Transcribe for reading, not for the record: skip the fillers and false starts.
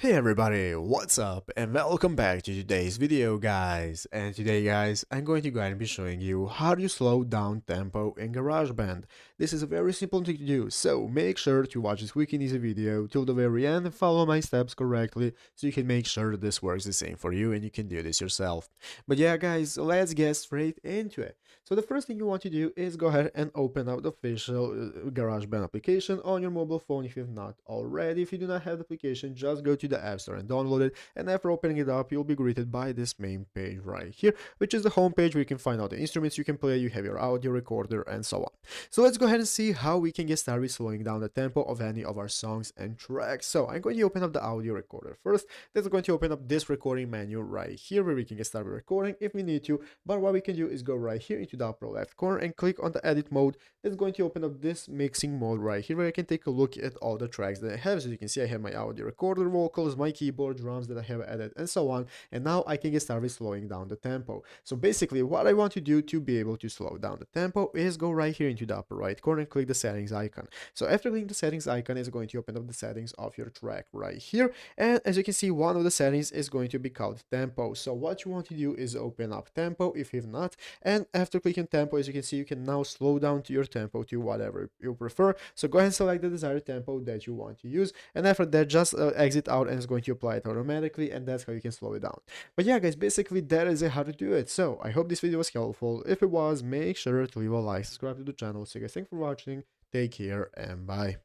Hey everybody, what's up and welcome back to today's video guys. And today guys, I'm going to be showing you how to slow down tempo in GarageBand. This is a very simple thing to do, so make sure to watch this quick and easy video till the very end and follow my steps correctly so you can make sure that this works the same for you and you can do this yourself. But yeah guys, let's get straight into it. So the first thing you want to do is go ahead and open up the official GarageBand application on your mobile phone if you've not already. If you do not have the application, just go to the App Store and download it. And after opening it up, you'll be greeted by this main page right here, which is the home page where you can find out the instruments you can play, you have your audio recorder, and so on. So let's go ahead and see how we can get started with slowing down the tempo of any of our songs and tracks. So I'm going to open up the audio recorder first. Then I'm going to open up this recording menu right here where we can get started recording if we need to. But what we can do is go right here into the upper left corner and click on the edit mode. It's going to open up this mixing mode right here where I can take a look at all the tracks that I have. So you can see I have my audio recorder vocals, my keyboard, drums that I have added, and so on. And now I can get started slowing down the tempo. So basically what I want to do to be able to slow down the tempo is go right here into the upper right corner and click the settings icon. So after clicking the settings icon, it's going to open up the settings of your track right here. And as you can see, one of the settings is going to be called tempo. So what you want to do is open up tempo if you've not. And after clicking tempo, as you can see, you can now slow down to your tempo to whatever you prefer. So go ahead and select the desired tempo that you want to use. And after that, just exit out and it's going to apply it automatically. And that's how you can slow it down. But yeah, guys, basically that is how to do it. So I hope this video was helpful. If it was, make sure to leave a like, subscribe to the channel. So guys, thanks for watching. Take care and bye.